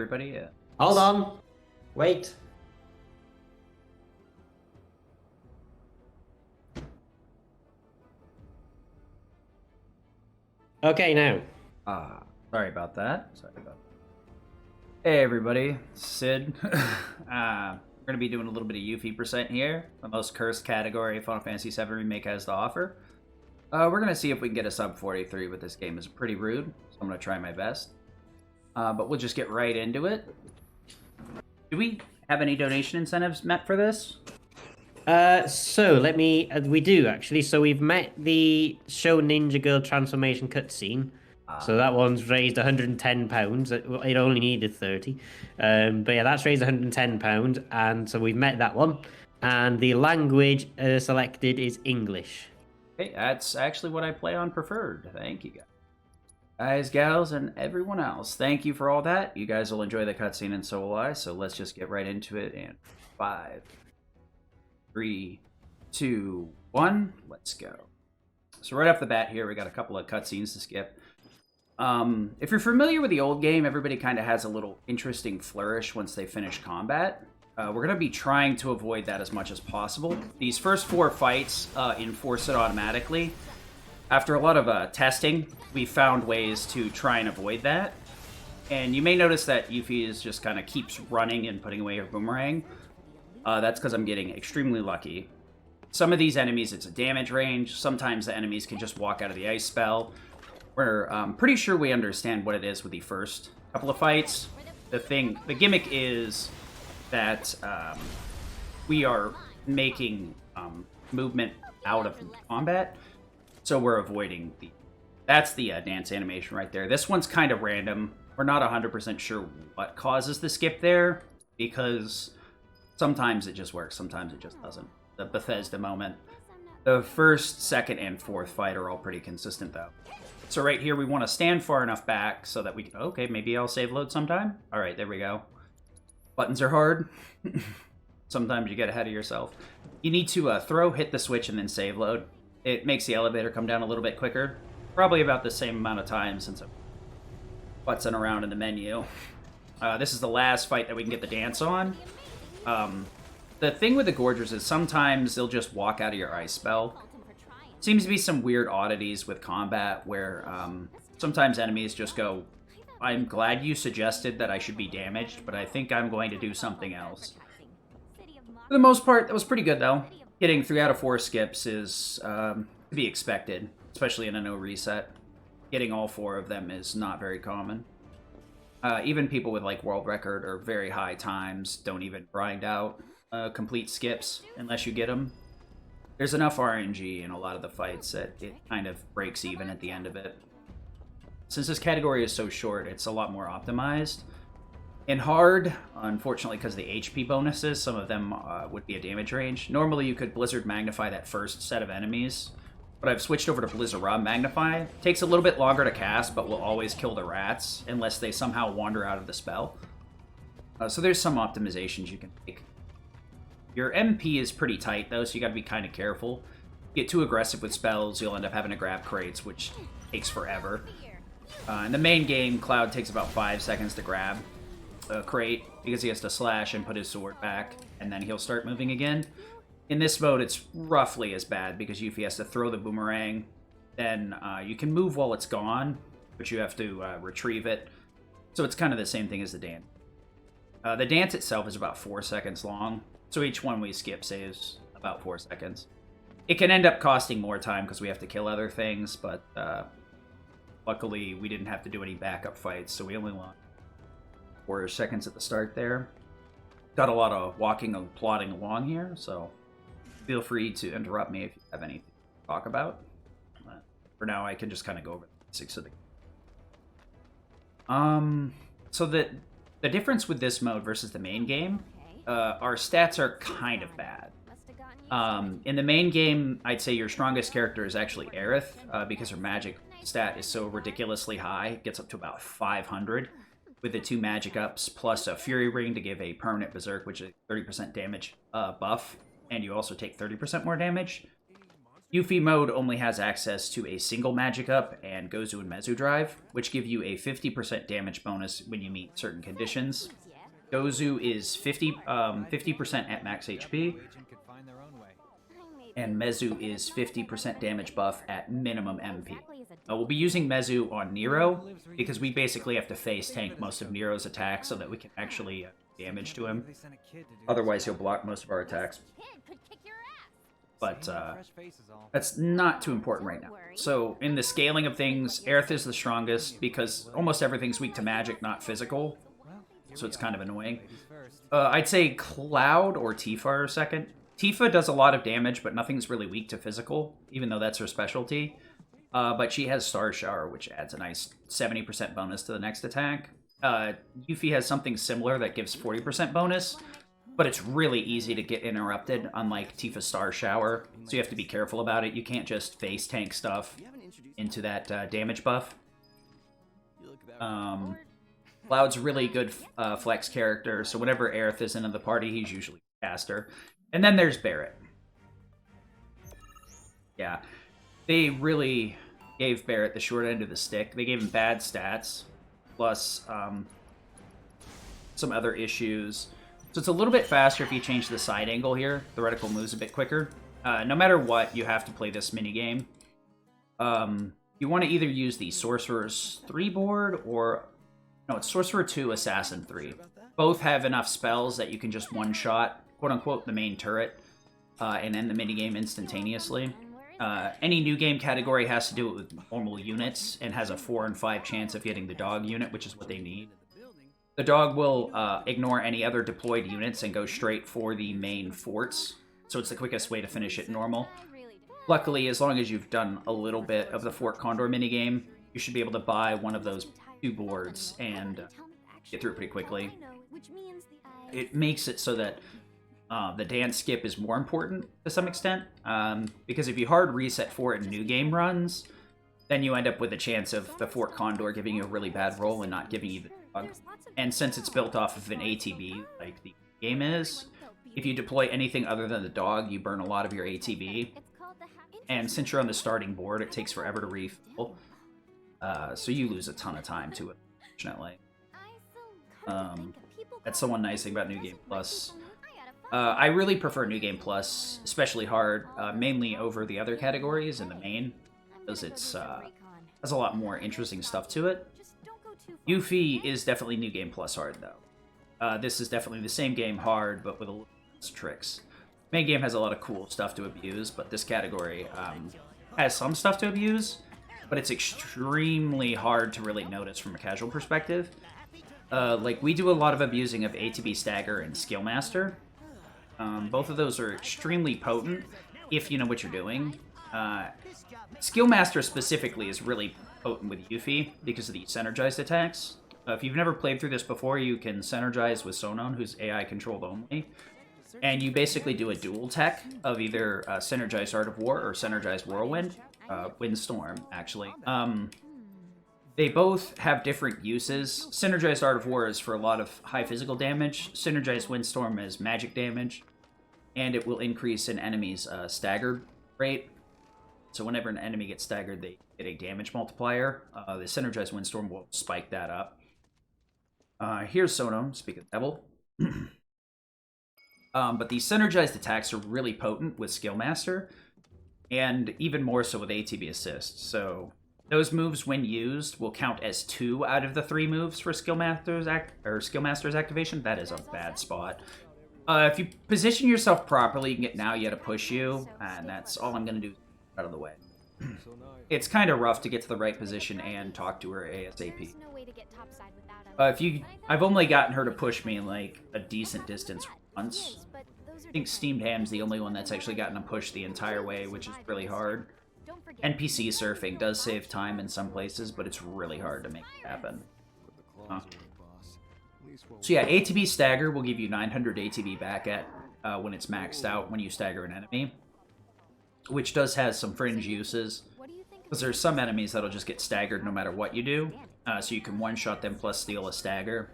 Everybody, Hold on. Wait. Okay, now. sorry about that. Hey, everybody, Sid. We're gonna be doing a little bit of yuffie percent here, the most cursed category Final Fantasy VII Remake has to offer. We're gonna see if we can get a sub 43, but this game is pretty rude, so I'm gonna try my best. But we'll just get right into it. Do we have any donation incentives met for this? So let me. We do actually. So we've met the Show Ninja Girl transformation cutscene. So that one's raised £110. It only needed 30. But yeah, that's raised £110, and so we've met that one. And the language selected is English. Hey, that's actually what I play on preferred. Thank you, guys, gals, and everyone else. Thank you for all that. You guys will enjoy the cutscene, and so will I. So let's just get right into it. In 5, 3, 2, 1, let's go. So right off the bat here, we got a couple of cutscenes to skip. If you're familiar with the old game, everybody kind of has a little interesting flourish once they finish combat. We're going to be trying to avoid that as much as possible. These first 4 fights enforce it automatically. After a lot of testing, we found ways to try and avoid that. And you may notice that Yuffie is just kind of keeps running and putting away her boomerang. That's because I'm getting extremely lucky. Some of these enemies, it's a damage range. Sometimes the enemies can just walk out of the ice spell. We're pretty sure we understand what it is with the first couple of fights. The gimmick is that we are making movement out of combat, so we're avoiding the... That's the dance animation right there. This one's kind of random. We're not 100% sure what causes the skip there, because sometimes it just works, sometimes it just doesn't. The Bethesda moment. The first, second, and fourth fight are all pretty consistent, though. So right here, we want to stand far enough back so that we can... Okay, maybe I'll save load sometime. All right, there we go. Buttons are hard. Sometimes you get ahead of yourself. You need to throw, hit the switch, and then save load. It makes the elevator come down a little bit quicker. Probably about the same amount of time since I'm butzing around in the menu. This is the last fight that we can get the dance on. The thing with the Gorgers is sometimes they'll just walk out of your ice spell. Seems to be some weird oddities with combat where sometimes enemies just go, I'm glad you suggested that I should be damaged, but I think I'm going to do something else. For the most part, that was pretty good, though. Getting 3 out of 4 skips is to be expected, especially in a no reset. Getting all 4 of them is not very common. Even people with like world record or very high times don't even grind out complete skips unless you get them. There's enough RNG in a lot of the fights that it kind of breaks even at the end of it. Since this category is so short, it's a lot more optimized. In hard, unfortunately, because of the HP bonuses, some of them would be a damage range. Normally, you could Blizzard Magnify that first set of enemies, but I've switched over to Blizzard Magnify. Takes a little bit longer to cast, but will always kill the rats unless they somehow wander out of the spell. So there's some optimizations you can make. Your MP is pretty tight, though, so you gotta be kind of careful. Get too aggressive with spells, you'll end up having to grab crates, which takes forever. In the main game, Cloud takes about 5 seconds to grab a crate, because he has to slash and put his sword back, and then he'll start moving again. In this mode, it's roughly as bad, because Yuffie has to throw the boomerang. Then you can move while it's gone, but you have to retrieve it. So it's kind of the same thing as the dance. The dance itself is about 4 seconds long. So each one we skip saves about 4 seconds. It can end up costing more time because we have to kill other things, but luckily we didn't have to do any backup fights, so we only lost 4 seconds at the start there. Got a lot of walking and plodding along here, so feel free to interrupt me if you have anything to talk about. For now, I can just kind of go over the basics of the game. So the difference with this mode versus the main game, our stats are kind of bad. In the main game, I'd say your strongest character is actually Aerith, because her magic stat is so ridiculously high. It gets up to about 500 with the 2 magic ups, plus a Fury Ring to give a permanent Berserk, which is 30% damage buff, and you also take 30% more damage. Yuffie mode only has access to a single magic up and Gozu and Mezu drive, which give you a 50% damage bonus when you meet certain conditions. Gozu is 50% at max HP, and Mezu is 50% damage buff at minimum MP. We'll be using Mezu on Nero, because we basically have to face tank most of Nero's attacks so that we can actually damage to him. Otherwise, he'll block most of our attacks. But that's not too important right now. So in the scaling of things, Aerith is the strongest because almost everything's weak to magic, not physical. So it's kind of annoying. I'd say Cloud or Tifa are second. Tifa does a lot of damage, but nothing's really weak to physical, even though that's her specialty. But she has Star Shower, which adds a nice 70% bonus to the next attack. Yuffie has something similar that gives 40% bonus, but it's really easy to get interrupted, unlike Tifa's Star Shower, so you have to be careful about it. You can't just face tank stuff into that damage buff. Cloud's really good flex character, so whenever Aerith is into the party, he's usually caster. And then there's Barret. Yeah, they really gave Barret the short end of the stick. They gave him bad stats, plus some other issues. So it's a little bit faster if you change the side angle here. The reticle moves a bit quicker. No matter what, you have to play this minigame. You want to either use the Sorcerer's 3 board or... No, it's Sorcerer 2, Assassin 3. Both have enough spells that you can just one-shot, quote-unquote, the main turret, and end the minigame instantaneously. Any new game category has to do it with normal units and has a 4 and 5 chance of getting the dog unit, which is what they need. The dog will ignore any other deployed units and go straight for the main forts, so it's the quickest way to finish it normal. Luckily, as long as you've done a little bit of the Fort Condor minigame, you should be able to buy one of those 2 boards and get through it pretty quickly. It makes it so that the dance skip is more important to some extent, because if you hard reset for it in new game runs, then you end up with a chance of the Fort Condor giving you a really bad roll and not giving you the dog. And since it's built off of an ATB, like the game is, if you deploy anything other than the dog, you burn a lot of your ATB. And since you're on the starting board, it takes forever to refill. So you lose a ton of time to it, unfortunately. That's the one nice thing about New Game Plus. I really prefer New Game Plus, especially hard, mainly over the other categories in the main, because it's has a lot more interesting stuff to it. Yuffie is definitely New Game Plus hard, though. This is definitely the same game hard, but with a little less tricks. Main game has a lot of cool stuff to abuse, but this category has some stuff to abuse, but it's extremely hard to really notice from a casual perspective. Like, we do a lot of abusing of ATB Stagger and Skillmaster. Both of those are extremely potent if you know what you're doing. Skillmaster specifically is really potent with Yuffie because of the synergized attacks. If you've never played through this before, you can synergize with Sonon, who's AI controlled only. And you basically do a dual tech of either Synergized Art of War or Synergized Whirlwind. Windstorm, actually. They both have different uses. Synergized Art of War is for a lot of high physical damage. Synergized Windstorm is magic damage. And it will increase an enemy's stagger rate. So whenever an enemy gets staggered, they get a damage multiplier. The Synergized Windstorm will spike that up. Here's Sonom, speak of Devil. But these synergized attacks are really potent with Skillmaster, and even more so with ATB Assist. So those moves, when used, will count as 2 out of the 3 moves for Skillmaster's activation. That is a bad spot. If you position yourself properly, you can get Now Yet to push you, and that's all I'm going to do out of the way. It's kind of rough to get to the right position and talk to her ASAP. I've only gotten her to push me like a decent distance once. I think Steamed Ham's the only one that's actually gotten a push the entire way, which is really hard. NPC surfing does save time in some places, but it's really hard to make it happen. So yeah, ATB Stagger will give you 900 ATB back at when it's maxed out when you stagger an enemy, which does have some fringe uses, because there's some enemies that'll just get staggered no matter what you do, so you can one-shot them plus steal a stagger.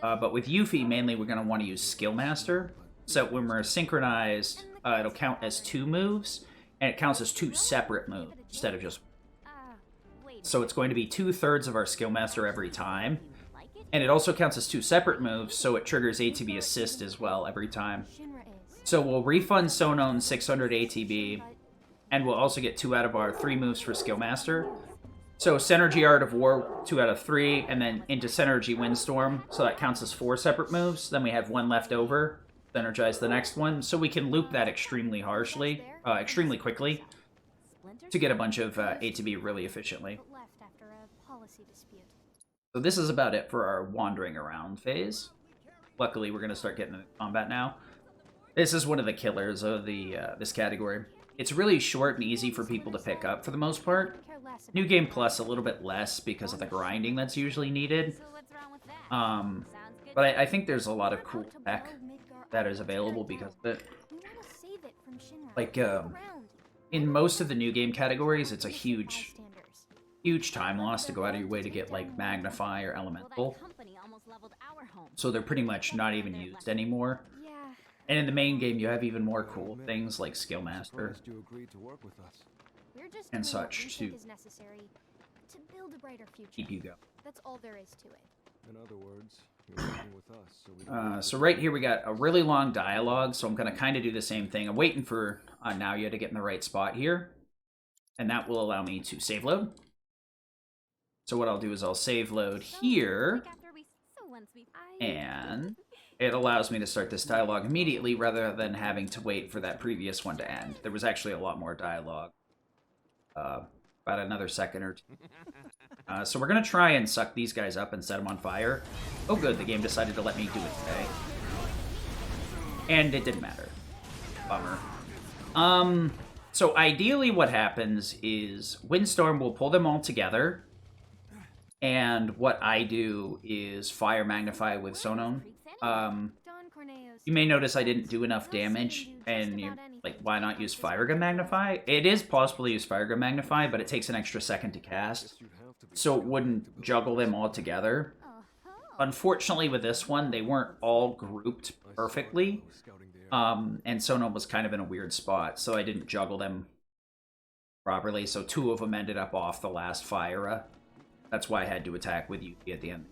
But with Yuffie, mainly we're going to want to use Skillmaster, so when we're synchronized, it'll count as 2 moves, and it counts as 2 separate moves instead of just. So it's going to be 2/3 of our skill master every time. And it also counts as 2 separate moves, so it triggers ATB assist as well every time. So we'll refund Sonon 600 ATB, and we'll also get 2 out of our 3 moves for skill master. So Synergy Art of War, 2 out of 3, and then into Synergy Windstorm, so that counts as 4 separate moves. Then we have 1 left over, Synergize the next one, so we can loop that extremely quickly, to get a bunch of ATB really efficiently. So this is about it for our wandering around phase. Luckily, we're going to start getting into combat now. This is one of the killers of the this category. It's really short and easy for people to pick up for the most part. New Game Plus a little bit less because of the grinding that's usually needed. But I think there's a lot of cool tech that is available because of it. Like, in most of the new game categories, it's a huge time loss to go out of your way to get, like, Magnify or Elemental. So they're pretty much not even used anymore. And in the main game, you have even more cool things like Skill Master and such to keep you going. That's all there is to it. In other words, you're working with us, so right here we got a really long dialogue, so I'm going to kind of do the same thing. I'm waiting for Naoya to get in the right spot here, and that will allow me to save load. So what I'll do is I'll save load here, and it allows me to start this dialogue immediately rather than having to wait for that previous one to end. There was actually a lot more dialogue. About another second or two. So we're going to try and suck these guys up and set them on fire. Oh good, the game decided to let me do it today. And it didn't matter. Bummer. So ideally what happens is Windstorm will pull them all together. And what I do is Fire Magnify with Sonon. You may notice I didn't do enough damage, and you're like, why not use Fire Gun Magnify? It is possible to use Fire Gun Magnify, but it takes an extra second to cast, so it wouldn't juggle them all together. Unfortunately, with this one, they weren't all grouped perfectly, and Sonon was kind of in a weird spot, so I didn't juggle them properly, so 2 of them ended up off the last Fire. That's why I had to attack with Yuffie at the end.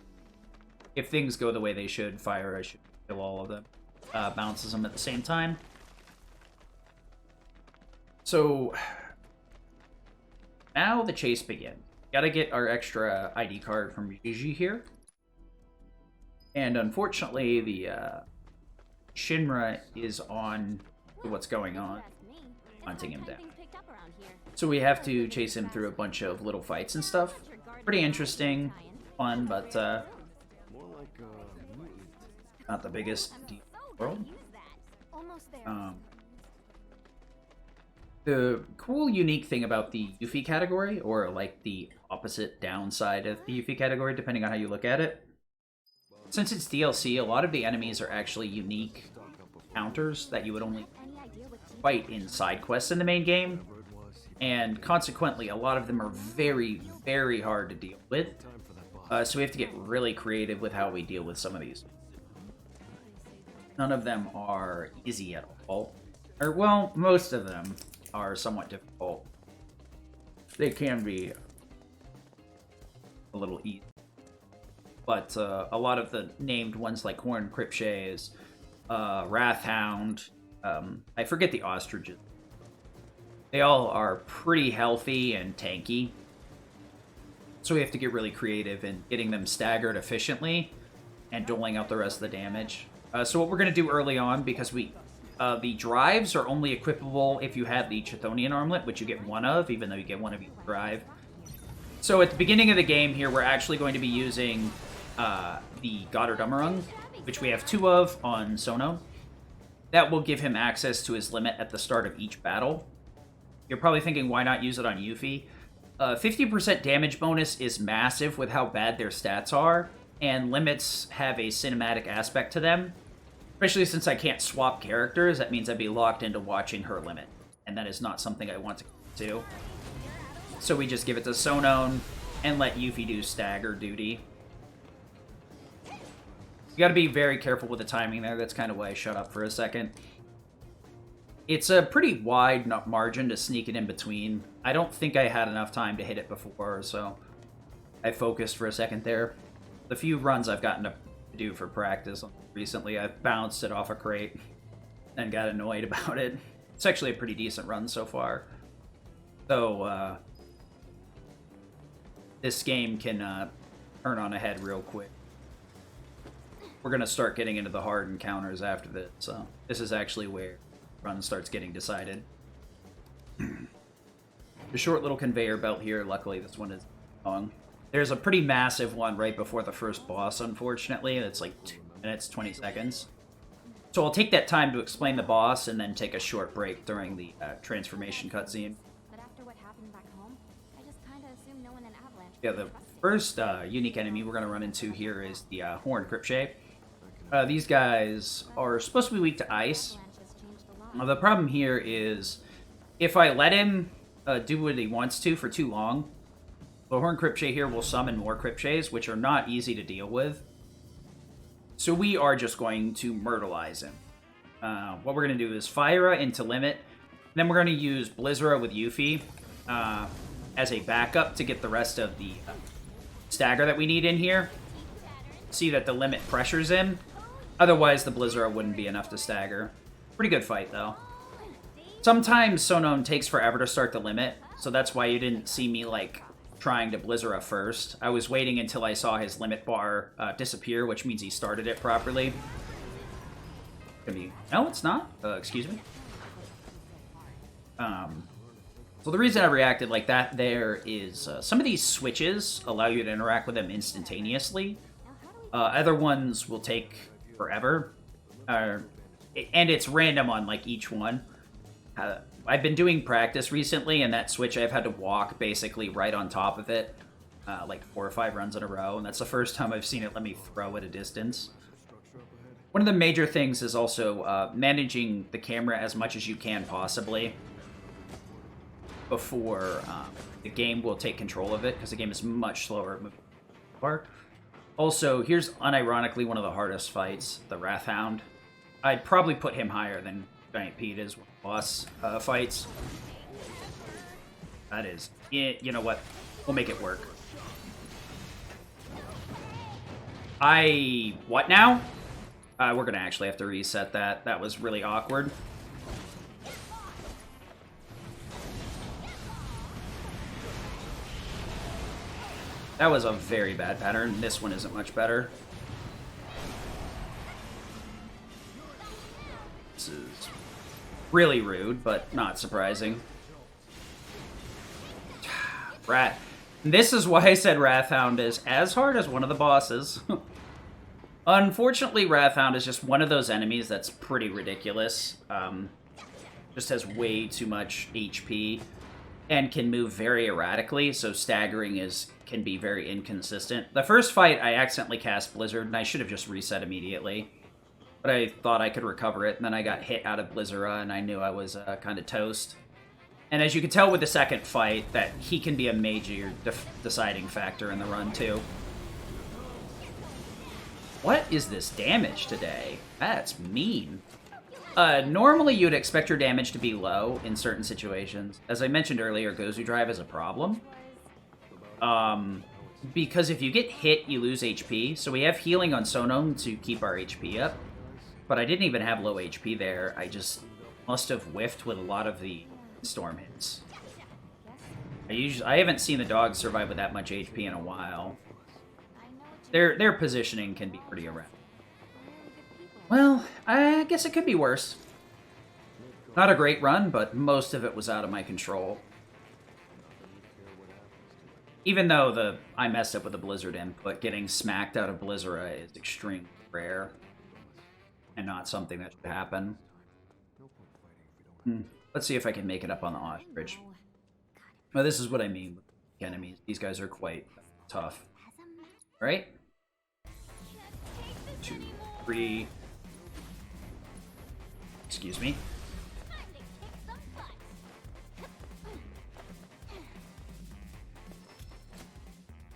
If things go the way they should, Fire should kill all of them. Bounces them at the same time. So now the chase begins. Gotta get our extra ID card from Yuji here. And unfortunately, the Shinra is on to what's going on, hunting him down. So we have to chase him through a bunch of little fights and stuff. Pretty interesting, fun, but not the biggest deal in the world. The cool, unique thing about the Yuffie category, or like the opposite downside of the Yuffie category, depending on how you look at it, since it's DLC, a lot of the enemies are actually unique counters that you would only fight in side quests in the main game, and consequently, a lot of them are very, very hard to deal with. So we have to get really creative with how we deal with some of these. None of them are easy at all. Or, well, most of them are somewhat difficult. They can be a little easy. But a lot of the named ones like Horn Cripshays, Wrathhound, I forget the ostriches. They all are pretty healthy and tanky. So we have to get really creative in getting them staggered efficiently and doling out the rest of the damage. So what we're going to do early on, because the drives are only equipable if you have the Chthonian armlet, which you get 1 of, even though you get 1 of each drive. So at the beginning of the game here, we're actually going to be using the Götterdämmerung, which we have 2 of on Sono. That will give him access to his limit at the start of each battle. You're probably thinking, why not use it on Yuffie? 50% damage bonus is massive with how bad their stats are, and limits have a cinematic aspect to them. Especially since I can't swap characters, that means I'd be locked into watching her limit. And that is not something I want to do. So we just give it to Sonon and let Yuffie do stagger duty. You gotta be very careful with the timing there, that's kind of why I shut up for a second. It's a pretty wide margin to sneak it in between. I don't think I had enough time to hit it before, so I focused for a second there. The few runs I've gotten to do for practice recently, I've bounced it off a crate and got annoyed about it. It's actually a pretty decent run so far. So, this game can turn on a head real quick. We're going to start getting into the hard encounters after this, so this is actually where the run starts getting decided. The short little conveyor belt here, luckily this one is long. There's a pretty massive one right before the first boss, unfortunately. It's like 2 minutes, 20 seconds. So I'll take that time to explain the boss and then take a short break during the transformation cutscene. But after what happened back home, I just kind of assumed no one in Avalanche. Yeah, the first unique enemy we're going to run into here is the Horn Cripshay. These guys are supposed to be weak to ice. Avalanche has changed a lot. The problem here is if I let him do what he wants to for too long, the Horn Cripshay here will summon more Cripshays, which are not easy to deal with. So we are just going to Myrtleize him. What we're going to do is Fira into Limit. Then we're going to use Blizzara with Yuffie as a backup to get the rest of the stagger that we need in here. See that the Limit pressures him. Otherwise, the Blizzara wouldn't be enough to stagger. Pretty good fight, though. Sometimes Sonon takes forever to start the Limit, so that's why you didn't see me, like, trying to Blizzara first. I was waiting until I saw his limit bar disappear, which means he started it properly. No, it's not. Excuse me. So the reason I reacted like that there is some of these switches allow you to interact with them instantaneously. Other ones will take forever. And it's random on like each one. I've been doing practice recently, and that switch I've had to walk basically right on top of it, like 4 or 5 runs in a row, and that's the first time I've seen it let me throw at a distance. One of the major things is also managing the camera as much as you can possibly before the game will take control of it, because the game is much slower at moving apart. Also, here's unironically one of the hardest fights, the Wrathhound. I'd probably put him higher than Giant Pete is with boss fights. That is, you know what? We'll make it work. What now? We're gonna actually have to reset that. That was really awkward. That was a very bad pattern. This one isn't much better. This is really rude, but not surprising. This is why I said Wrathhound is as hard as one of the bosses. Unfortunately, Wrathhound is just one of those enemies that's pretty ridiculous. Just has way too much HP and can move very erratically, so staggering can be very inconsistent. The first fight, I accidentally cast Blizzard, and I should have just reset immediately. But I thought I could recover it, and then I got hit out of Blizzara, and I knew I was kind of toast. And as you can tell with the second fight, that he can be a major deciding factor in the run, too. What is this damage today? That's mean. Normally, you'd expect your damage to be low in certain situations. As I mentioned earlier, Gozu Drive is a problem. Because if you get hit, you lose HP. So we have healing on Sonon to keep our HP up. But I didn't even have low HP there. I just must have whiffed with a lot of the storm hits. I haven't seen the dogs survive with that much HP in a while. Their positioning can be pretty erratic. Well, I guess it could be worse. Not a great run, but most of it was out of my control. Even though I messed up with the Blizzard input, getting smacked out of Blizzara is extremely rare. And not something that should happen. Let's see if I can make it up on the ostrich. Well, this is what I mean with enemies. These guys are quite tough. Right? 2, 3. Excuse me.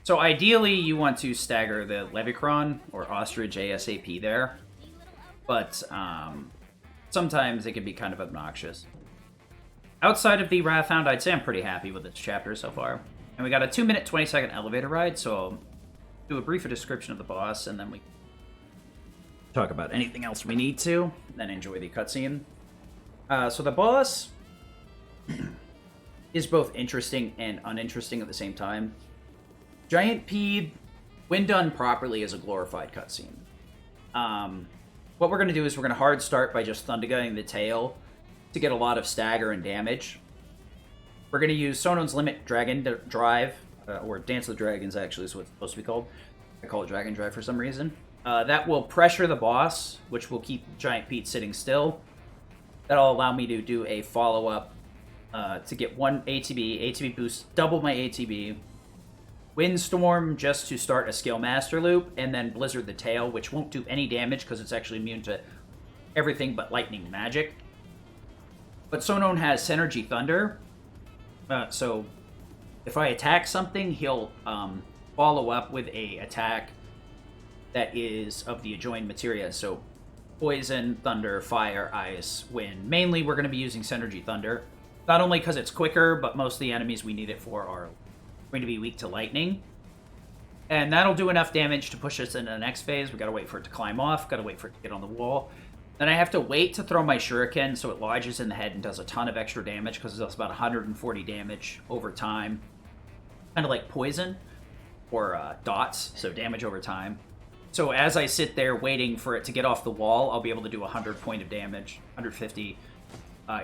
So ideally, you want to stagger the Levicron or Ostrich ASAP there. But sometimes it can be kind of obnoxious. Outside of the Wrathhound, I'd say I'm pretty happy with this chapter so far. And we got a 2-minute, 20-second elevator ride, so I'll do a brief description of the boss, and then we talk about anything else we need to, then enjoy the cutscene. So the boss is both interesting and uninteresting at the same time. Giant Pede, when done properly, is a glorified cutscene. What we're going to do is we're going to hard start by just Thundergutting the tail to get a lot of stagger and damage. We're going to use Sonon's Limit Dragon Drive, or Dance of the Dragons actually is what it's supposed to be called. I call it Dragon Drive for some reason. That will pressure the boss, which will keep Giant Pete sitting still. That'll allow me to do a follow-up to get 1 ATB boost, double my ATB. Windstorm just to start a skill master loop, and then Blizzard the Tail, which won't do any damage because it's actually immune to everything but lightning magic. But Sonon has Synergy Thunder, so if I attack something, he'll follow up with a attack that is of the adjoined materia, so poison, thunder, fire, ice, wind. Mainly we're going to be using Synergy Thunder, not only because it's quicker, but most of the enemies we need it for are going to be weak to lightning. And that'll do enough damage to push us into the next phase. We gotta wait for it to climb off, gotta wait for it to get on the wall. Then I have to wait to throw my shuriken so it lodges in the head and does a ton of extra damage, because it does about 140 damage over time. Kind of like poison, or dots, so damage over time. So as I sit there waiting for it to get off the wall, I'll be able to do 100 point of damage, 150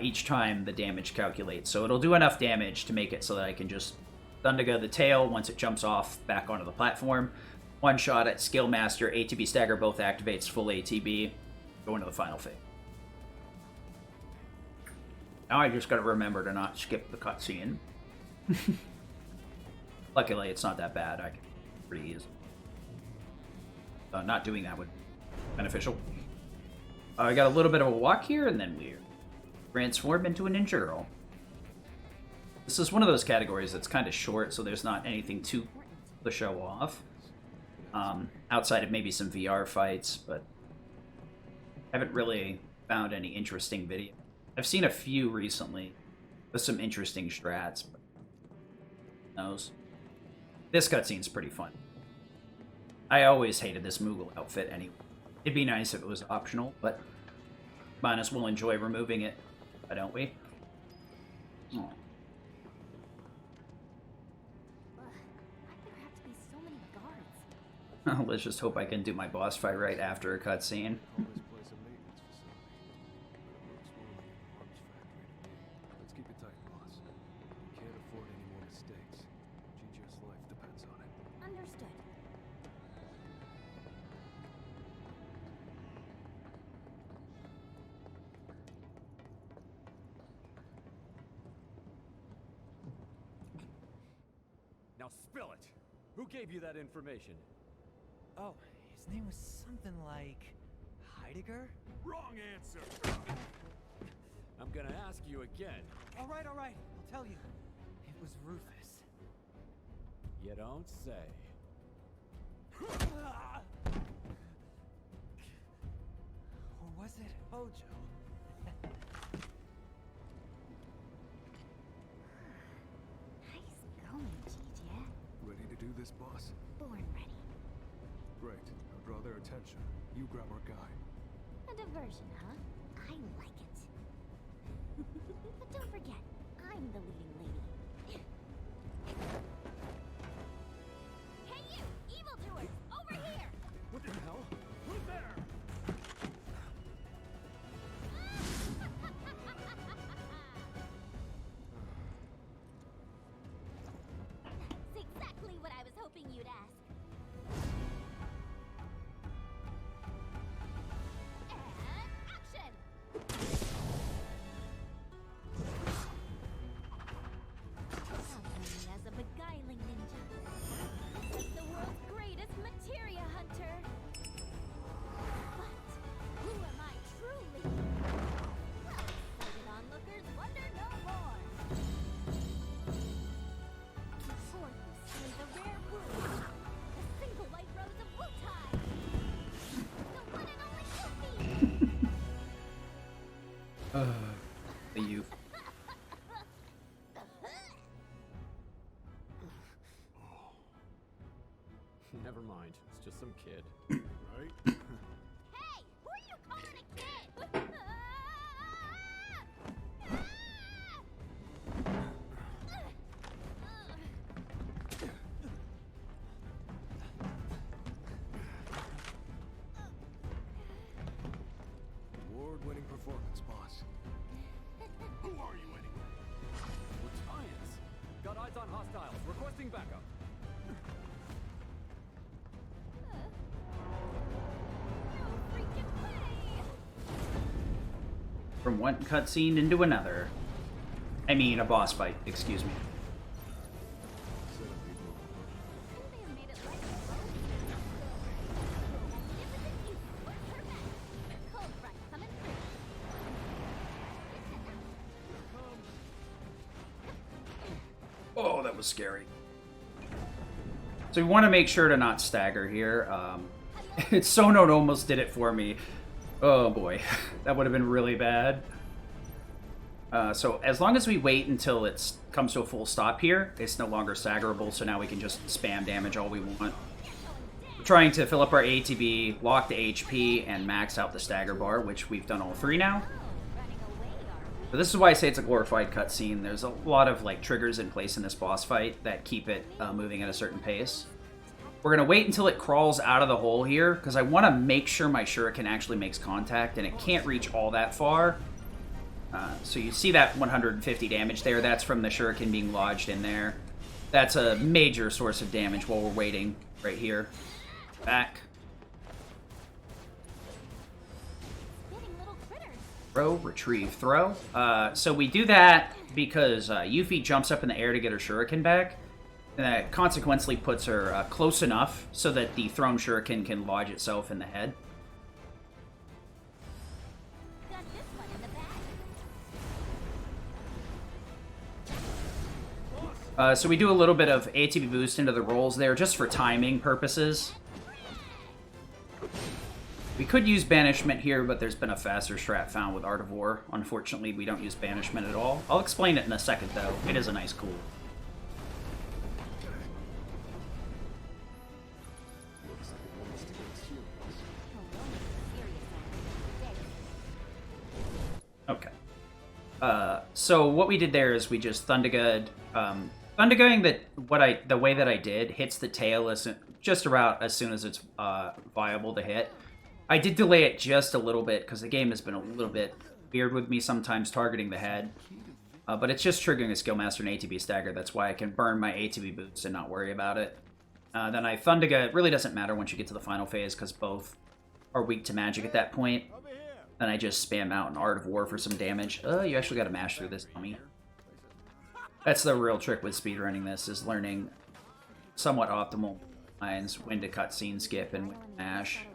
each time the damage calculates. So it'll do enough damage to make it so that I can just Thundergo the tail once it jumps off back onto the platform. One shot at Skill Master, ATB Stagger both activates, full ATB, go into the final phase. Now I just gotta remember to not skip the cutscene. Luckily, it's not that bad. I can pretty easy. Not doing that would be beneficial. I got a little bit of a walk here, and then we transform into a ninja girl. This is one of those categories that's kind of short, so there's not anything to show off. Outside of maybe some VR fights, but I haven't really found any interesting video. I've seen a few recently with some interesting strats, but who knows. This cutscene's pretty fun. I always hated this Moogle outfit anyway. It'd be nice if it was optional, but might as well enjoy removing it, why don't we? Oh. Let's just hope I can do my boss fight right after a cutscene. Let's keep it tight, boss. We can't afford any more mistakes. Gigi's life depends on it. Understood. Now spill it! Who gave you that information? Oh, his name was something like Heidegger? Wrong answer! I'm gonna ask you again. All right, I'll tell you. It was Rufus. You don't say. Or was it Hojo? Nice going, Gigi. Ready to do this, boss? Born ready. Great. I'll draw their attention. You grab our guy. A diversion, huh? I like it. But don't forget, I'm the leading lady. Hey you, evildoers! Over here! What the hell? Who's there? That's exactly what I was hoping you'd ask. As a beguiling ninja, this is the world's greatest materia hunter. But who am I truly? Well-sighted onlookers wonder no more. Before you slay the rare wound, The youth. Never mind. It's just some kid. Right? Hey, who are you calling a kid? Award-winning performance, boss. Who are you anyway? Science! Got eyes on hostiles. Requesting backup. No freaking way! From one cutscene into another. I mean, a boss fight, excuse me. Couldn't they have made it like Magnificent youth, perfect. Cold front coming through. Oh, that was scary. So we want to make sure to not stagger here. Sonote almost did it for me. Oh boy, that would have been really bad. So as long as we wait until it comes to a full stop here, it's no longer staggerable, so now we can just spam damage all we want. We're trying to fill up our ATB, lock the HP, and max out the stagger bar, which we've done all three now. Running away, are we? So this is why I say it's a glorified cutscene. There's a lot of like triggers in place in this boss fight that keep it moving at a certain pace. We're going to wait until it crawls out of the hole here, because I want to make sure my shuriken actually makes contact, and it can't reach all that far. So you see that 150 damage there. That's from the shuriken being lodged in there. That's a major source of damage while we're waiting right here. Back. Spitting little critters. Throw, retrieve, throw. So we do that because Yuffie jumps up in the air to get her shuriken back. And that consequently puts her close enough so that the thrown shuriken can lodge itself in the head. Got this one in the bag. So we do a little bit of ATB boost into the rolls there just for timing purposes. We could use Banishment here, but there's been a faster strat found with Art of War. Unfortunately, we don't use Banishment at all. I'll explain it in a second, though. It is a nice tool. Looks like it wants to get serious. Oh, serious. Okay. So what we did there is we just Thundergud. Thundergudding the way that I did hits the tail just about as soon as it's viable to hit. I did delay it just a little bit because the game has been a little bit weird with me sometimes targeting the head. But it's just triggering a Skillmaster and ATB stagger. That's why I can burn my ATB boost and not worry about it. Then I Thundergud. It really doesn't matter once you get to the final phase because both are weak to magic at that point. Then I just spam out an Art of War for some damage. You actually got to mash through this dummy. That's the real trick with speedrunning this, is learning somewhat optimal lines, when to cutscene skip and when to mash.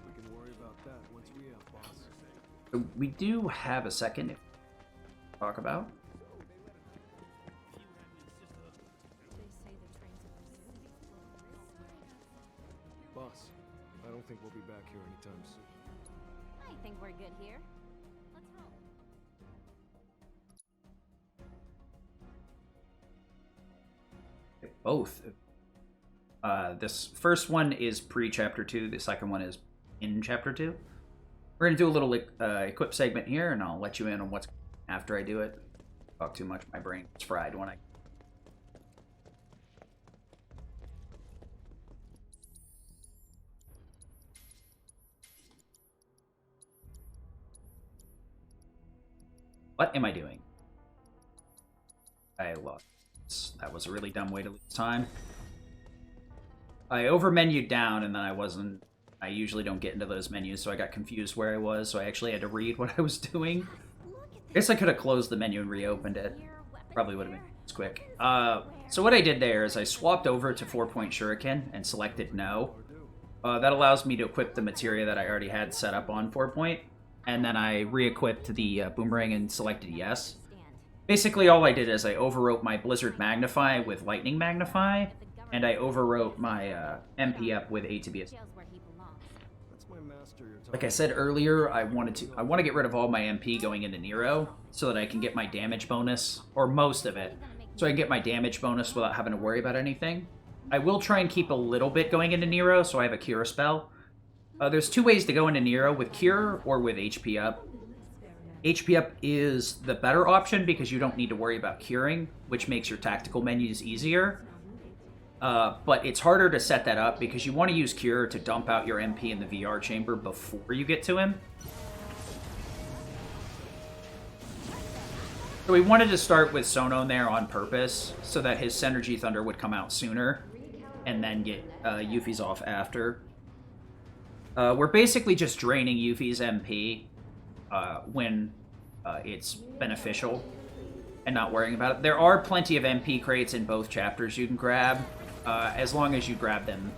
We can worry about that once we have boss. So we do have a second to talk about. Boss, I don't think we'll be back here anytime soon. I think we're good here. Let's roll. Both. This first one is pre-Chapter 2. The second one is in Chapter 2. We're going to do a little equip segment here, and I'll let you in on what's after I do it. Talk too much, my brain gets fried when I... What am I doing? I lost. That was a really dumb way to lose time. I over-menued down, and then I usually don't get into those menus, so I got confused where I was, so I actually had to read what I was doing. I guess I could have closed the menu and reopened it. Probably would have been as quick. So what I did there is I swapped over to 4-point Shuriken and selected no. That allows me to equip the materia that I already had set up on 4-point, and then I re-equipped the boomerang and selected yes. Basically, all I did is I overwrote my Blizzard Magnify with Lightning Magnify, and I overwrote my MP up with ATB. Jail's where he belongs. That's my master Like I said earlier, I want to get rid of all my MP going into Nero so that I can get my damage bonus, or most of it, so I can get my damage bonus without having to worry about anything. I will try and keep a little bit going into Nero, so I have a Cure spell. There's two ways to go into Nero, with Cure or with HP up. HP up is the better option because you don't need to worry about curing, which makes your tactical menus easier. But it's harder to set that up because you want to use Cure to dump out your MP in the VR chamber before you get to him. So we wanted to start with Sonon there on purpose so that his Synergy Thunder would come out sooner and then get Yuffie's off after. We're basically just draining Yuffie's MP when it's beneficial and not worrying about it. There are plenty of MP crates in both chapters you can grab, as long as you grab them.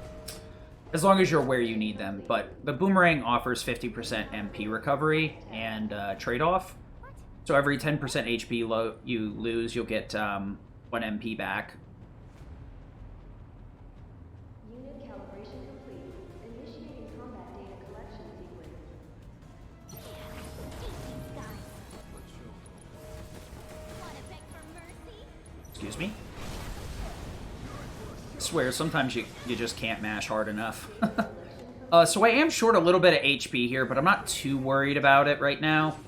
As long as you're where you need them. But the Boomerang offers 50% MP recovery and trade-off. So every 10% HP you lose, you'll get 1 MP back. Unit calibration complete. Initiating combat data collection sequence. Wanna beg for mercy? Excuse me? I swear, sometimes you just can't mash hard enough. So I am short a little bit of HP here, but I'm not too worried about it right now.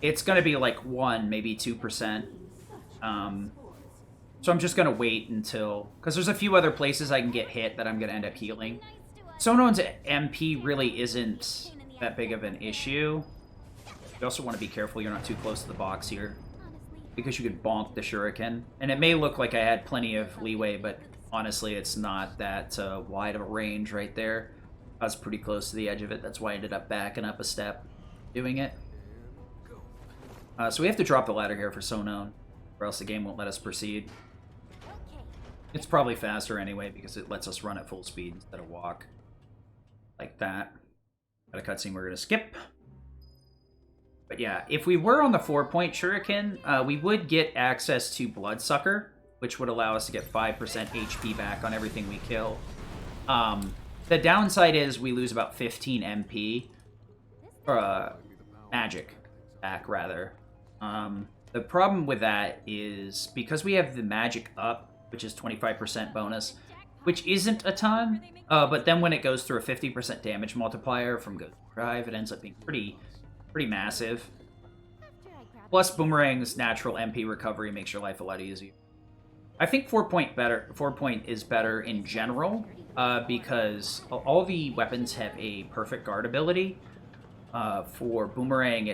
It's going to be like 1, maybe 2%. So I'm just going to wait until... Because there's a few other places I can get hit that I'm going to end up healing. Sonon's MP really isn't that big of an issue. You also want to be careful you're not too close to the box here, because you could bonk the shuriken. And it may look like I had plenty of leeway, but honestly, it's not that wide of a range right there. I was pretty close to the edge of it. That's why I ended up backing up a step doing it. So we have to drop the ladder here for Sonon, or else the game won't let us proceed. It's probably faster anyway, because it lets us run at full speed instead of walk. Like that. Got a cutscene we're going to skip. But yeah, if we were on the 4-point shuriken, we would get access to Bloodsucker, which would allow us to get 5% HP back on everything we kill. The downside is we lose about 15 MP, or magic back, rather. The problem with that is because we have the magic up, which is 25% bonus, which isn't a ton, but then when it goes through a 50% damage multiplier from Ghost Drive, it ends up being pretty massive. Plus, Boomerang's natural MP recovery makes your life a lot easier. I think 4-point is better in general, because all the weapons have a perfect guard ability. For Boomerang,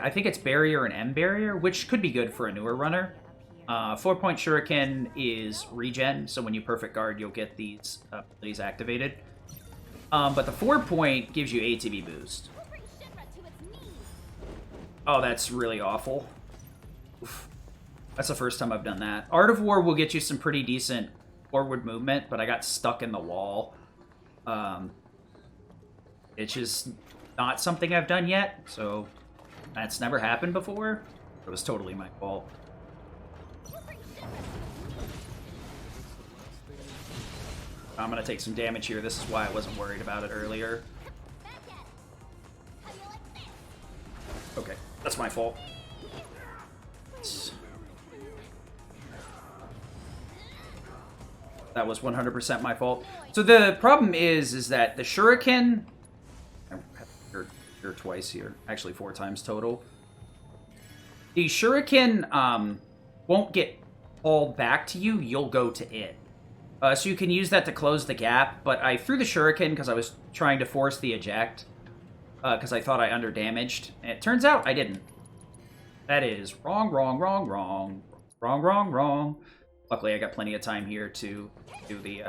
I think it's Barrier and M Barrier, which could be good for a newer runner. 4-point Shuriken is regen, so when you perfect guard, you'll get these abilities activated. But the 4-point gives you ATB boost. Oh, that's really awful. Oof. That's the first time I've done that. Art of War will get you some pretty decent forward movement, but I got stuck in the wall. It's just not something I've done yet, so that's never happened before. It was totally my fault. I'm gonna take some damage here. This is why I wasn't worried about it earlier. Okay, that's my fault. That was 100% my fault. So the problem is that the shuriken... I have to here twice here. Actually, 4 times total. The shuriken won't get hauled back to you. You'll go to it. So you can use that to close the gap, but I threw the shuriken because I was trying to force the eject. Because I thought I underdamaged. And it turns out I didn't. That is wrong, wrong, wrong, wrong. Wrong, wrong, wrong. Luckily, I got plenty of time here to do the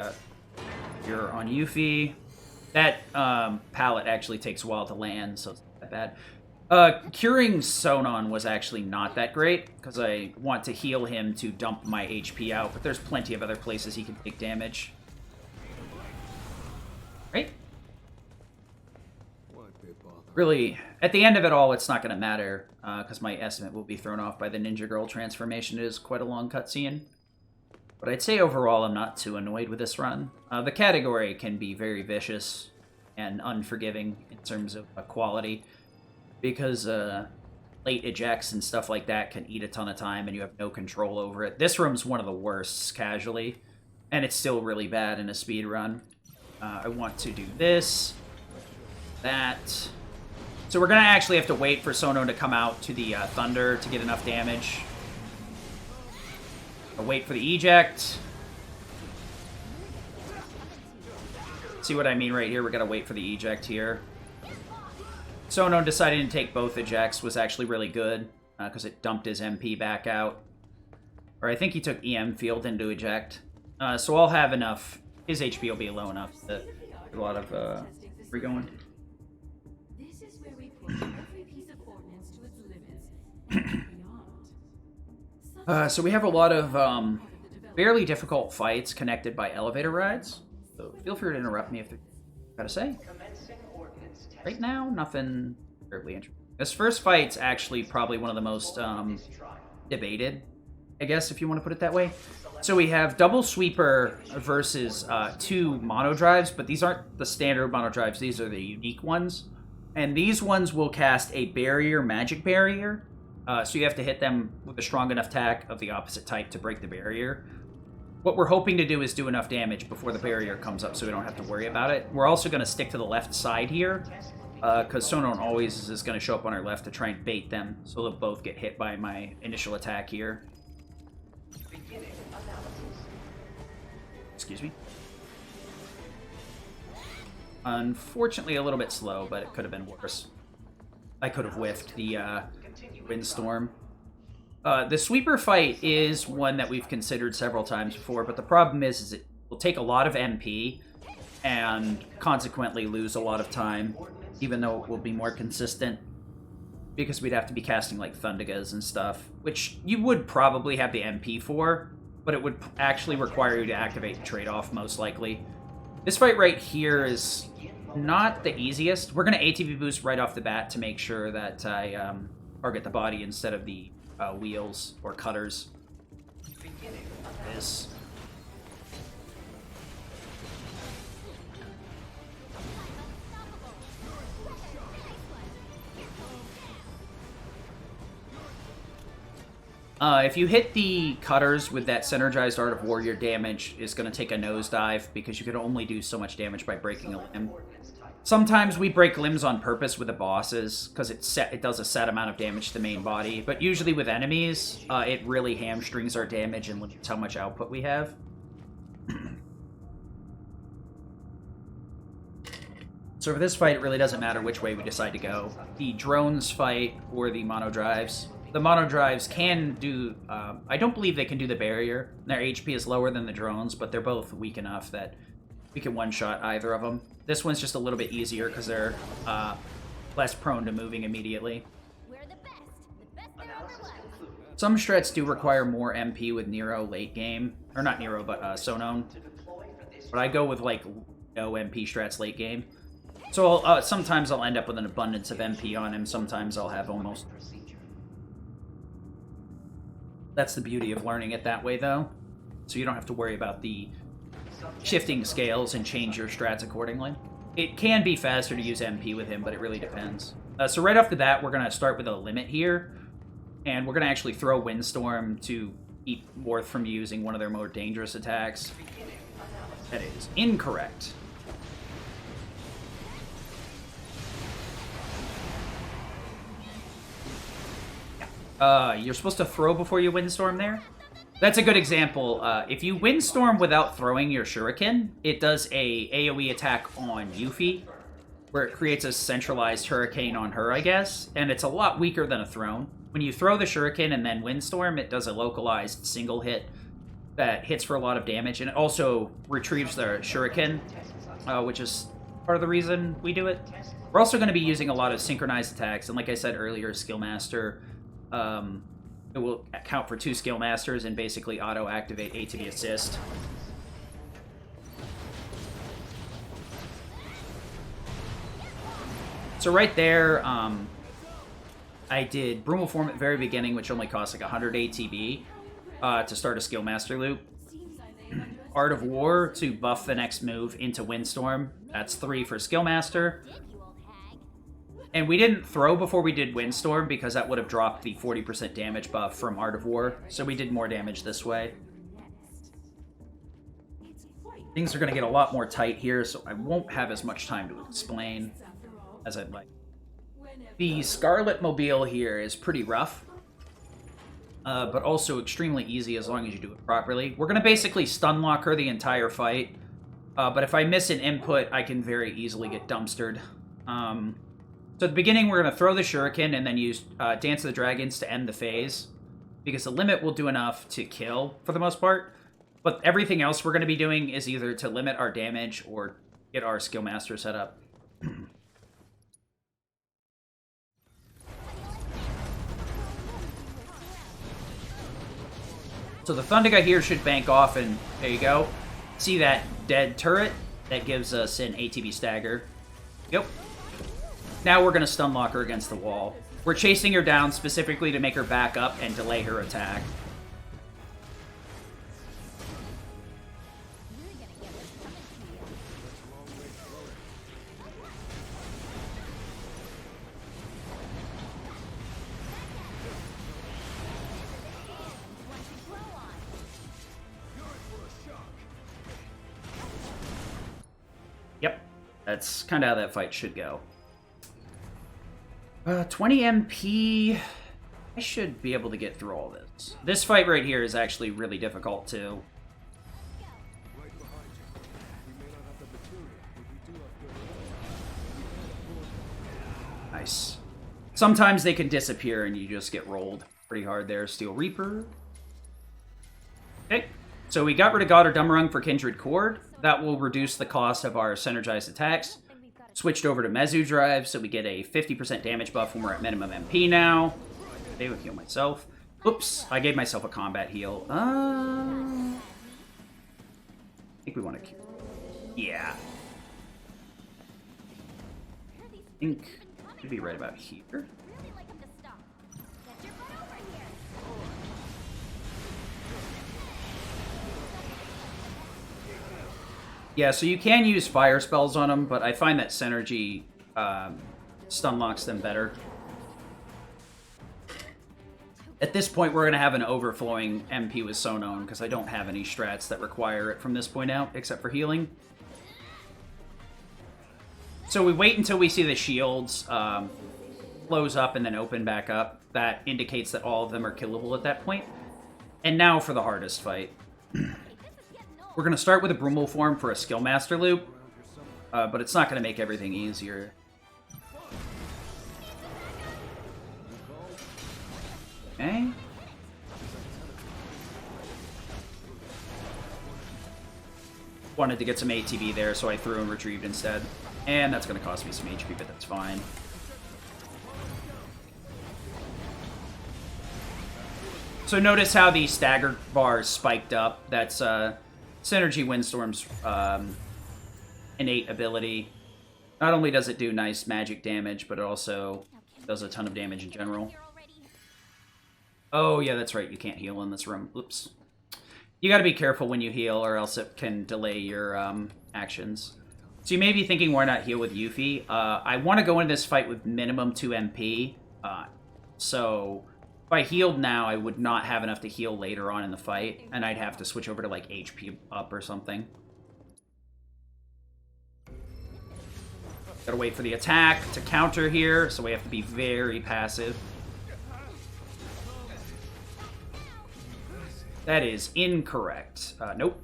cure on Yuffie. That pallet actually takes a while to land, so it's not that bad. Curing Sonon was actually not that great, because I want to heal him to dump my HP out, but there's plenty of other places he can take damage. Right? Really, at the end of it all, it's not going to matter, because my estimate will be thrown off by the Ninja Girl transformation. It is quite a long cutscene. But I'd say overall I'm not too annoyed with this run. The category can be very vicious, and unforgiving in terms of quality, because late ejects and stuff like that can eat a ton of time and you have no control over it. This room's one of the worst casually, and it's still really bad in a speed run. I want to do this, that. So we're going to actually have to wait for Sono to come out to the Thunder to get enough damage. I'll wait for the eject. See what I mean right here? We're going to wait for the eject here. Sono deciding to take both ejects was actually really good, because it dumped his MP back out. Or I think he took EM field into eject. So I'll have enough. His HP will be low enough to get a lot of free going. This is where we push every piece of ordnance to its limits and beyond. So we have a lot of fairly difficult fights connected by elevator rides. So feel free to interrupt me if there's got to say. Right now, nothing terribly interesting. This first fight's actually probably one of the most debated, I guess, if you want to put it that way. So we have Double Sweeper versus 2 mono drives, but these aren't the standard mono drives. These are the unique ones. And these ones will cast a barrier, magic barrier. So you have to hit them with a strong enough attack of the opposite type to break the barrier. What we're hoping to do is do enough damage before the barrier comes up so we don't have to worry about it. We're also going to stick to the left side here, because Sonon always is going to show up on our left to try and bait them, so they'll both get hit by my initial attack here. Excuse me. Unfortunately, a little bit slow, but it could have been worse. I could have whiffed the windstorm. The sweeper fight is one that we've considered several times before, but the problem is it will take a lot of MP and consequently lose a lot of time, even though it will be more consistent, because we'd have to be casting like Thundigas and stuff, which you would probably have the MP for, but it would actually require you to activate the trade-off most likely. This fight right here is not the easiest. We're going to ATB boost right off the bat to make sure that I target the body instead of the wheels or cutters. This. If you hit the cutters with that synergized Art of War, your damage is going to take a nosedive because you can only do so much damage by breaking a limb. Sometimes we break limbs on purpose with the bosses because it does a set amount of damage to the main body, but usually with enemies, it really hamstrings our damage and limits how much output we have. So for this fight, it really doesn't matter which way we decide to go. The drones fight or the mono drives. The mono drives can do... I don't believe they can do the barrier. Their HP is lower than the drones, but they're both weak enough that we can one-shot either of them. This one's just a little bit easier because they're less prone to moving immediately. We're the best there ever was. Some strats do require more MP with Nero late game. Or not Nero, but Sonon. But I go with, like, no MP strats late game. So sometimes I'll end up with an abundance of MP on him. Sometimes I'll have almost... That's the beauty of learning it that way, though. So you don't have to worry about the shifting scales and change your strats accordingly. It can be faster to use MP with him, but it really depends. So right off the bat, we're going to start with a limit here. And we're going to actually throw Windstorm to keep Worth from using one of their more dangerous attacks. That is incorrect. You're supposed to throw before you Windstorm there? That's a good example. If you Windstorm without throwing your Shuriken, it does a AoE attack on Yuffie, where it creates a centralized hurricane on her, I guess, and it's a lot weaker than a throne. When you throw the Shuriken and then Windstorm, it does a localized single hit that hits for a lot of damage, and it also retrieves the Shuriken, which is part of the reason we do it. We're also going to be using a lot of synchronized attacks, and like I said earlier, Skillmaster... it will count for 2 skill masters and basically auto-activate ATB assist. So right there, I did Brumal Form at the very beginning, which only costs like 100 ATB to start a skill master loop. Art of War to buff the next move into Windstorm, That's 3 for Skillmaster. Did you, old hag? And we didn't throw before we did Windstorm because that would have dropped the 40% damage buff from Art of War. So we did more damage this way. Things are going to get a lot more tight here, so I won't have as much time to explain as I'd like. The Scarlet Mobile here is pretty rough, but also extremely easy as long as you do it properly. We're going to basically stun lock her the entire fight, but if I miss an input, I can very easily get dumpstered. So at the beginning, we're going to throw the Shuriken and then use Dance of the Dragons to end the phase, because the limit will do enough to kill for the most part. But everything else we're going to be doing is either to limit our damage or get our Skillmaster set up. So the Thundiga here should bank off, and there you go. See that dead turret? That gives us an ATB stagger. Yep. Now we're going to stun lock her against the wall. We're chasing her down specifically to make her back up and delay her attack. Yep, that's kind of how that fight should go. 20 MP. I should be able to get through all this. This fight right here is actually really difficult too. Right behind you. We may not have the material, but we do have good. Nice. Sometimes they can disappear and you just get rolled pretty hard there. Steel Reaper. Okay, so we got rid of God or Dummerung for Kindred Chord. That will reduce the cost of our synergized attacks. Switched over to Mezu Drive, so we get a 50% damage buff when we're at minimum MP now. They would heal myself. Oops, I gave myself a combat heal. I think we want to... Yeah. I think it should be right about here. Really like him to stop. Get your butt over here. Yeah, so you can use fire spells on them, but I find that Synergy stun locks them better. At this point, we're going to have an overflowing MP with Sonon, because I don't have any strats that require it from this point out, except for healing. So we wait until we see the shields close up and then open back up. That indicates that all of them are killable at that point. And now for the hardest fight. We're going to start with a Brumal form for a Skillmaster loop, but it's not going to make everything easier. Okay. Wanted to get some ATB there, so I threw and retrieved instead. And that's going to cost me some HP, but that's fine. So notice how the stagger bars spiked up. That's Synergy Windstorm's innate ability. Not only does it do nice magic damage, but it also does a ton of damage in general. Oh, yeah, that's right. You can't heal in this room. Oops. You gotta be careful when you heal, or else it can delay your actions. So you may be thinking, why not heal with Yuffie? I want to go into this fight with minimum 2 MP. So if I healed now, I would not have enough to heal later on in the fight, and I'd have to switch over to, like, HP up or something. Gotta wait for the attack to counter here, so we have to be very passive. That is incorrect. Nope.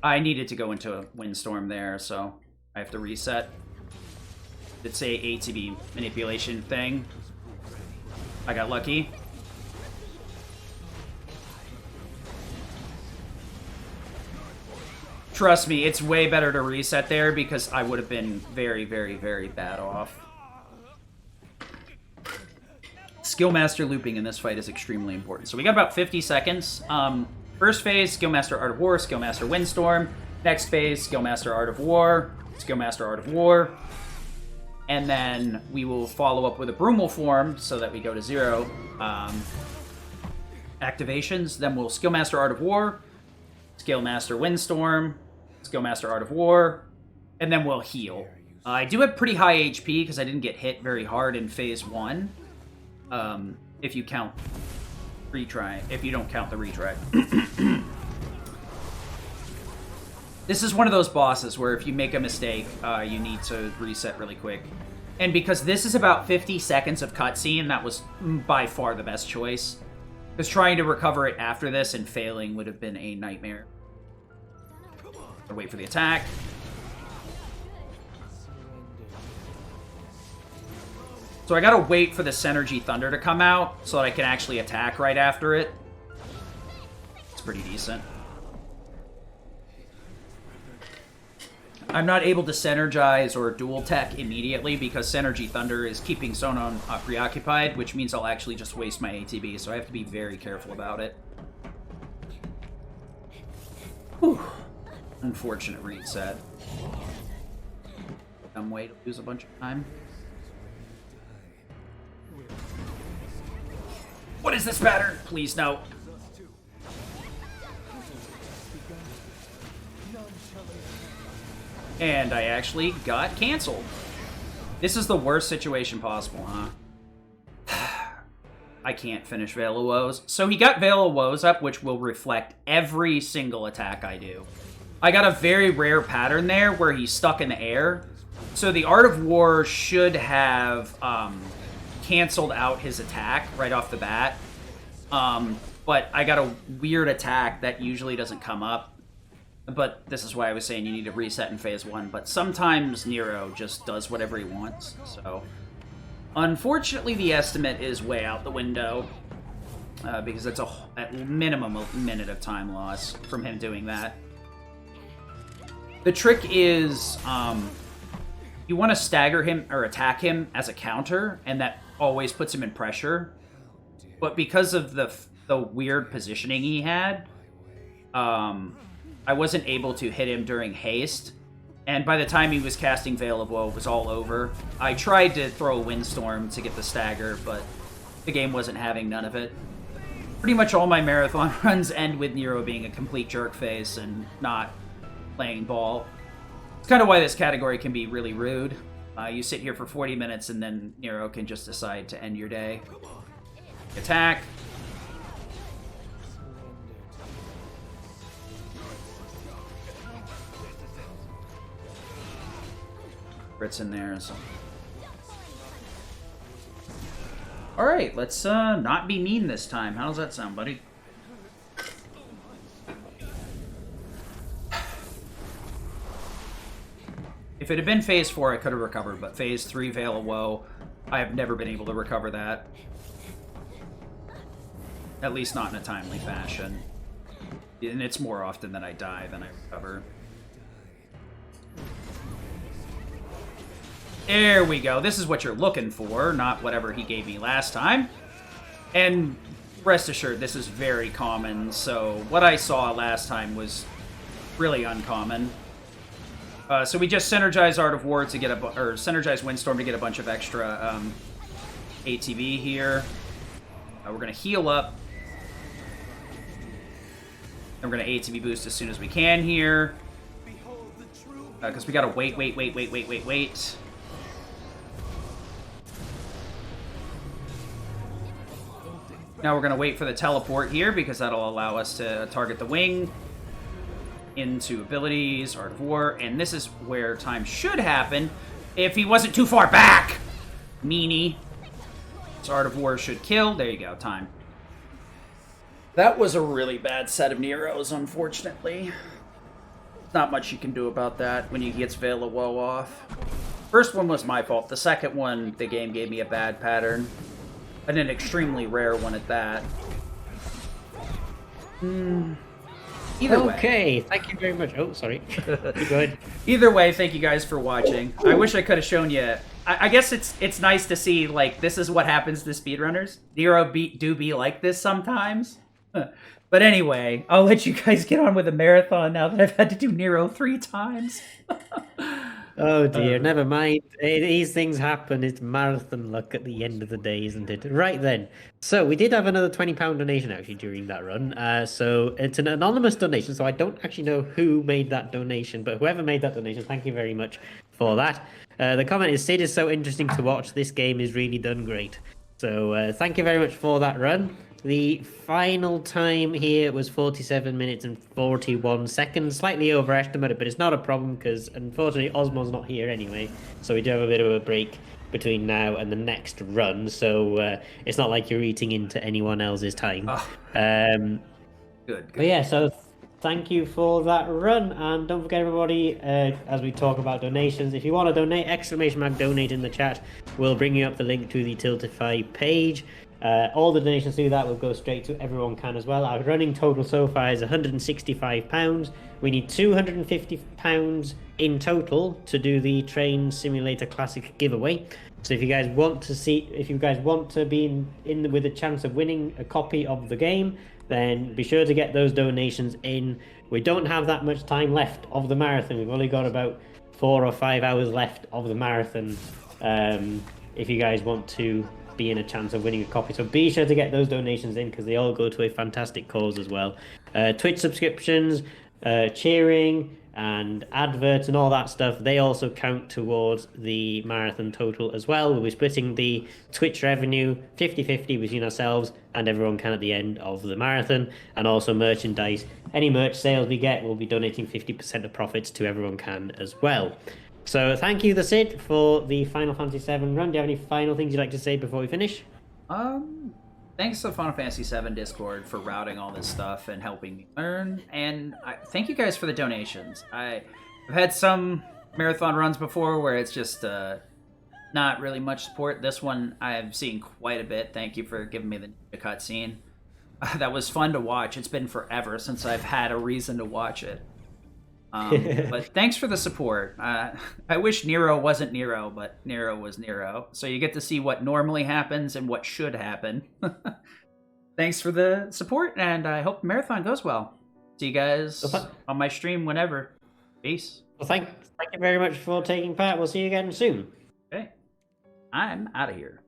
I needed to go into a Windstorm there, so I have to reset. It's a ATB manipulation thing. I got lucky. Trust me, it's way better to reset there because I would have been very, very, very bad off. Skillmaster looping in this fight is extremely important. So we got about 50 seconds. First phase, Skillmaster Art of War, Skillmaster Windstorm. Next phase, Skillmaster Art of War, Skillmaster Art of War. And then we will follow up with a Brumal form so that we go to 0 activations. Then we'll Skillmaster Art of War, Skillmaster Windstorm, Skillmaster Art of War, and then we'll heal. I do have pretty high HP because I didn't get hit very hard in phase 1. If you count retry, if you don't count the retry. This is one of those bosses where if you make a mistake, you need to reset really quick. And because this is about 50 seconds of cutscene, that was by far the best choice. Because trying to recover it after this and failing would have been a nightmare. Or wait for the attack. So I gotta wait for the Synergy Thunder to come out so that I can actually attack right after it. It's pretty decent. I'm not able to Synergize or Dual Tech immediately because Synergy Thunder is keeping Sonon preoccupied, which means I'll actually just waste my ATB, so I have to be very careful about it. Whew. Unfortunate reset. Dumb way to lose a bunch of time. What is this pattern? Please, no. And I actually got canceled. This is the worst situation possible, huh? I can't finish Veil of Woes. So he got Veil of Woes up, which will reflect every single attack I do. I got a very rare pattern there where he's stuck in the air. So the Art of War should have canceled out his attack right off the bat. But I got a weird attack that usually doesn't come up. But this is why I was saying you need to reset in phase 1. But sometimes Nero just does whatever he wants. So, unfortunately, the estimate is way out the window. Because it's at minimum a minute of time loss from him doing that. The trick is, you want to stagger him or attack him as a counter, and that always puts him in pressure. But because of the weird positioning he had, I wasn't able to hit him during haste, and by the time he was casting Veil of Woe, it was all over. I tried to throw a Windstorm to get the stagger, but the game wasn't having none of it. Pretty much all my marathon runs end with Nero being a complete jerk face and not playing ball. It's kind of why this category can be really rude. You sit here for 40 minutes and then Nero can just decide to end your day. Attack. Crits in there. So. Alright, let's not be mean this time. How does that sound, buddy? If it had been phase 4, I could have recovered, but phase 3, Veil of Woe, I have never been able to recover that. At least not in a timely fashion. And it's more often that I die than I recover. There we go. This is what you're looking for, not whatever he gave me last time. And rest assured, this is very common, so what I saw last time was really uncommon. So we just synergize Art of War to get or synergize Windstorm to get a bunch of extra ATB here. We're going to heal up. And we're going to ATB boost as soon as we can here. Because we got to wait. Now we're going to wait for the teleport here because that'll allow us to target the wing. Into abilities, Art of War, and this is where time should happen if he wasn't too far back. Meanie. So Art of War should kill. There you go, time. That was a really bad set of Neros, unfortunately. Not much you can do about that when he gets Veil of Woe off. First one was my fault. The second one, the game gave me a bad pattern. And an extremely rare one at that. Either way. Okay, thank you very much. Oh, sorry. Go ahead. Either way, thank you guys for watching. I wish I could have shown you. I guess it's nice to see, like, this is what happens to speedrunners. Nero do be like this sometimes. But anyway, I'll let you guys get on with the marathon now that I've had to do Nero 3 times. Oh dear, never mind. These things happen. It's marathon luck at the end of the day, isn't it? Right then. So we did have another £20 donation actually during that run. So it's an anonymous donation, so I don't actually know who made that donation, but whoever made that donation, thank you very much for that. The comment is, Sid is so interesting to watch. This game is really done great. So thank you very much for that run. The final time here was 47 minutes and 41 seconds. Slightly overestimated, but it's not a problem because unfortunately Osmo's not here anyway. So we do have a bit of a break between now and the next run. So it's not like you're eating into anyone else's time. Oh. Good. But yeah, so thank you for that run. And don't forget, everybody, as we talk about donations, if you want to donate, !donate in the chat. We'll bring you up the link to the Tiltify page. All the donations through that will go straight to EveryoneCan as well. Our running total so far is £165. We need £250 in total to do the Train Simulator Classic giveaway. So if you guys want to be in with a chance of winning a copy of the game, then be sure to get those donations in. We don't have that much time left of the marathon. We've only got about 4 or 5 hours left of the marathon. If you guys want to be in a chance of winning a copy, so be sure to get those donations in because they all go to a fantastic cause as well. Twitch subscriptions, cheering and adverts and all that stuff, they also count towards the marathon total as well. We'll be splitting the Twitch revenue 50-50 between ourselves and EveryoneCan at the end of the marathon, and also merchandise. Any merch sales we get, we'll be donating 50% of profits to EveryoneCan as well. So thank you, The Sid, for the Final Fantasy VII run. Do you have any final things you'd like to say before we finish? Thanks to Final Fantasy VII Discord for routing all this stuff and helping me learn. And thank you guys for the donations. I've had some marathon runs before where it's just not really much support. This one I've seen quite a bit. Thank you for giving me the cutscene. That was fun to watch. It's been forever since I've had a reason to watch it. But thanks for the support. I wish Nero wasn't Nero, but Nero was Nero. So you get to see what normally happens and what should happen. Thanks for the support, and I hope the marathon goes well. See you guys on my stream whenever. Peace. Well, thank you very much for taking part. We'll see you again soon. Okay. I'm out of here.